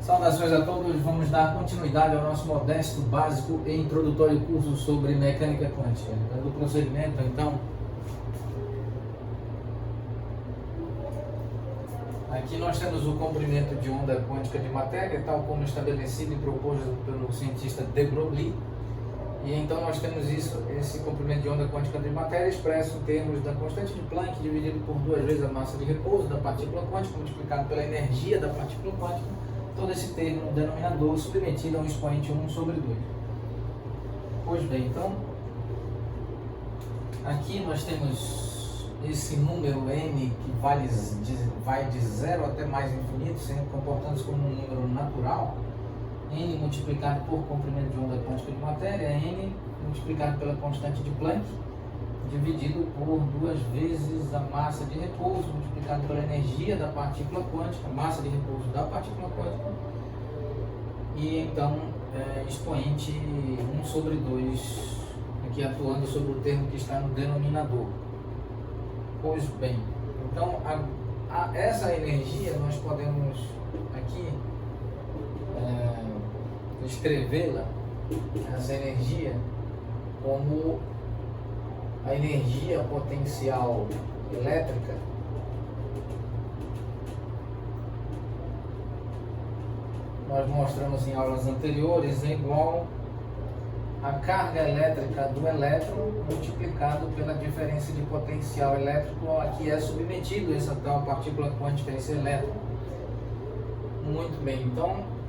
Saudações a todos, vamos dar continuidade ao nosso modesto, básico e introdutório curso sobre mecânica quântica. Dando prosseguimento, então, aqui nós temos o comprimento de onda quântica de matéria, tal como estabelecido e proposto pelo cientista de Broglie. E então nós temos esse comprimento de onda quântica de matéria expresso em termos da constante de Planck dividido por 2 vezes a massa de repouso da partícula quântica multiplicado pela energia da partícula quântica, todo esse termo no denominador submetido a um expoente 1 sobre 2. Pois bem, então, aqui nós temos esse número n que vai de 0 até mais infinito, sempre comportando-se como um número natural. N multiplicado por comprimento de onda quântica de matéria é N multiplicado pela constante de Planck, dividido por 2 vezes a massa de repouso, multiplicado pela energia da partícula quântica, massa de repouso da partícula quântica, e então expoente 1 sobre 2, aqui atuando sobre o termo que está no denominador. Pois bem, então essa energia nós podemos aqui escrevê-la, essa energia, como a energia potencial elétrica nós mostramos em aulas anteriores é igual à carga elétrica do elétron multiplicado pela diferença de potencial elétrico a que é submetido essa tal partícula quântica, esse elétron. Muito bem, então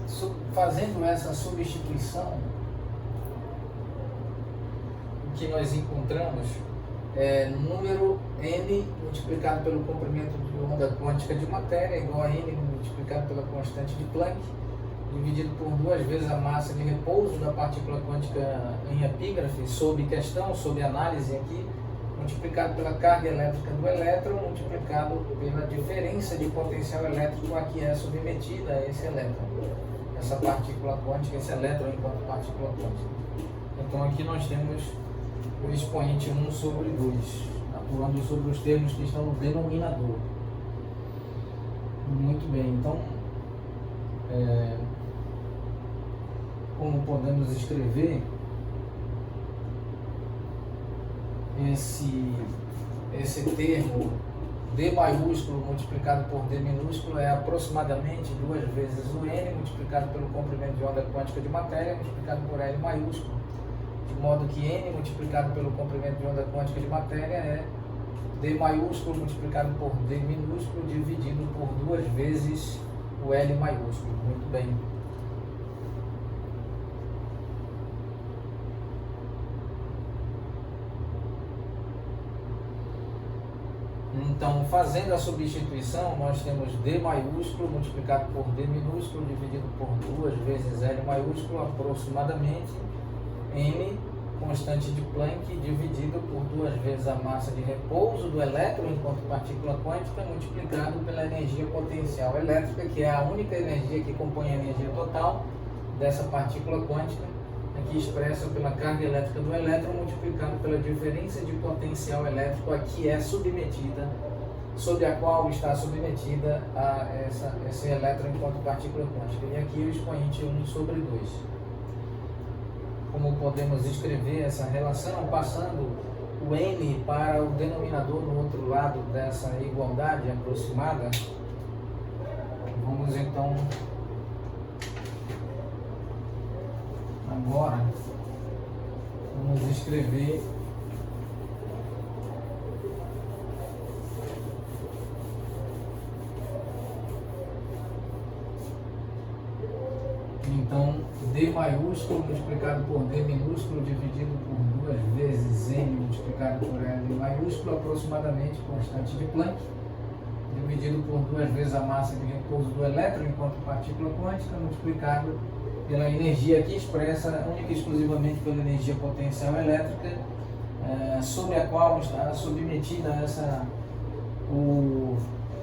fazendo essa substituição, o que nós encontramos é número n multiplicado pelo comprimento de onda quântica de matéria igual a n multiplicado pela constante de Planck, dividido por 2 vezes a massa de repouso da partícula quântica em epígrafe, sob questão, sob análise aqui, multiplicado pela carga elétrica do elétron, multiplicado pela diferença de potencial elétrico a que é submetida esse elétron, essa partícula quântica, esse elétron enquanto partícula quântica. Então aqui nós temos o expoente 1 sobre 2, atuando sobre os termos que estão no denominador. Muito bem, então, como podemos escrever esse termo D maiúsculo multiplicado por D minúsculo é aproximadamente 2 vezes o N multiplicado pelo comprimento de onda quântica de matéria multiplicado por L maiúsculo, de modo que N multiplicado pelo comprimento de onda quântica de matéria é D maiúsculo multiplicado por D minúsculo dividido por 2 vezes o L maiúsculo. Muito bem. Então, fazendo a substituição, nós temos D maiúsculo multiplicado por D minúsculo dividido por 2 vezes L maiúsculo, aproximadamente M, constante de Planck, dividido por 2 vezes a massa de repouso do elétron enquanto partícula quântica, multiplicado pela energia potencial elétrica, que é a única energia que compõe a energia total dessa partícula quântica, aqui expressa pela carga elétrica do elétron multiplicado pela diferença de potencial elétrico a que é submetida, sob a qual está submetida esse elétron enquanto partícula quântica. E aqui o expoente 1 sobre 2. Como podemos escrever essa relação passando o n para o denominador no outro lado dessa igualdade aproximada? Vamos então agora vamos escrever então D maiúsculo multiplicado por D minúsculo dividido por 2 vezes N multiplicado por L maiúsculo, aproximadamente constante de Planck, dividido por 2 vezes a massa de repouso do elétron enquanto partícula quântica, multiplicado pela energia aqui expressa única e exclusivamente pela energia potencial elétrica, sobre a qual está submetida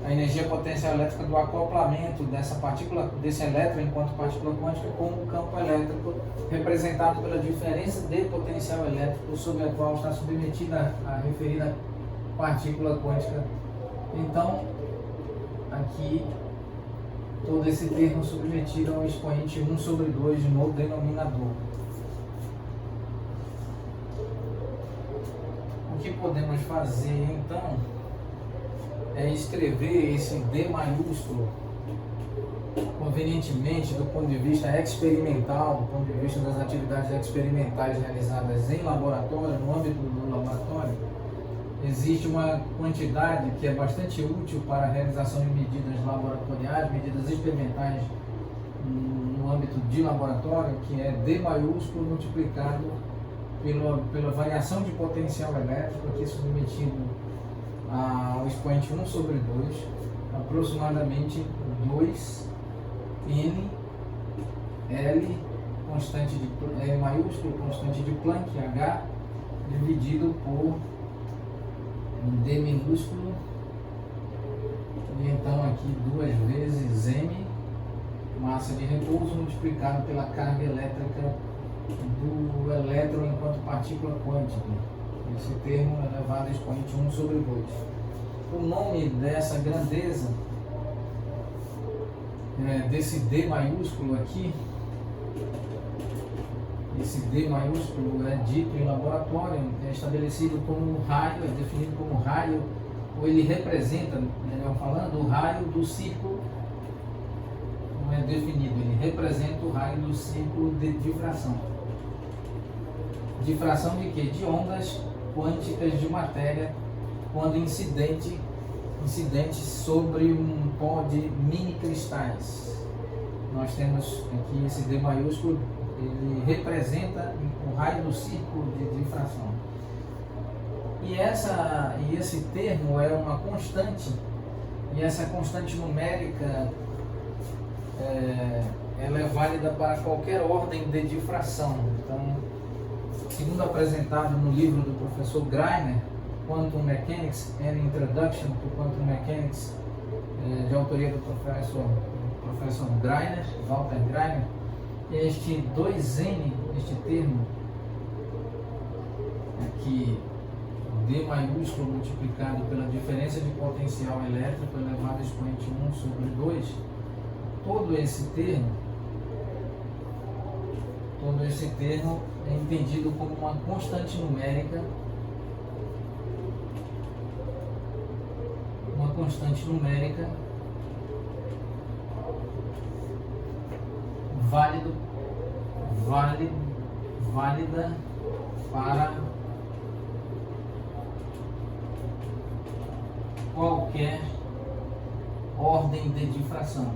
a energia potencial elétrica do acoplamento dessa partícula, desse elétron enquanto partícula quântica com o campo elétrico, representado pela diferença de potencial elétrico sobre a qual está submetida a referida partícula quântica. Então, aqui todo esse termo submetido ao expoente 1 sobre 2 no denominador. O que podemos fazer então é escrever esse D maiúsculo convenientemente do ponto de vista experimental, do ponto de vista das atividades experimentais realizadas em laboratório, no âmbito do laboratório. Existe uma quantidade que é bastante útil para a realização de medidas laboratoriais, medidas experimentais no âmbito de laboratório, que é D maiúsculo multiplicado pela variação de potencial elétrico, aqui submetido ao expoente 1 sobre 2, aproximadamente 2N L, constante de L maiúsculo, constante de Planck, H, dividido por D minúsculo, e então aqui 2 vezes M, massa de repouso, multiplicado pela carga elétrica do elétron enquanto partícula quântica. Esse termo é elevado a expoente 1 sobre 2. O nome dessa grandeza, desse D maiúsculo aqui, esse D maiúsculo é dito em laboratório, é estabelecido como raio, é definido como raio, ou ele representa, melhor falando, o raio do círculo, não é definido, ele representa o raio do círculo de difração. Difração de quê? De ondas quânticas de matéria quando incidentes sobre um pó de mini cristais. Nós temos aqui esse D maiúsculo, ele representa o raio do círculo de difração. E esse termo é uma constante, e essa constante numérica ela é válida para qualquer ordem de difração. Então, segundo apresentado no livro do professor Greiner, Quantum Mechanics and Introduction to Quantum Mechanics, de autoria do professor Greiner, Walter Greiner, este 2N, este termo aqui, D maiúsculo multiplicado pela diferença de potencial elétrico elevado a expoente 1 sobre 2, todo esse termo é entendido como uma constante numérica, válida para qualquer ordem de difração.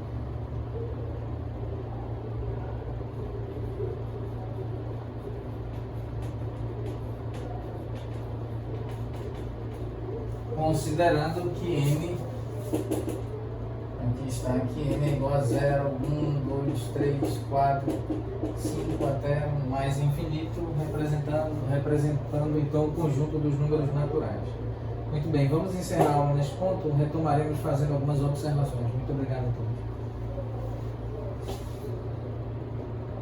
Considerando que M, aqui está, aqui M é igual a 0, 1, 2, 3, 4, 5 até mais infinito, representando então o conjunto dos números naturais. Muito bem, vamos encerrar a aula neste ponto, retomaremos fazendo algumas observações. Muito obrigado a todos.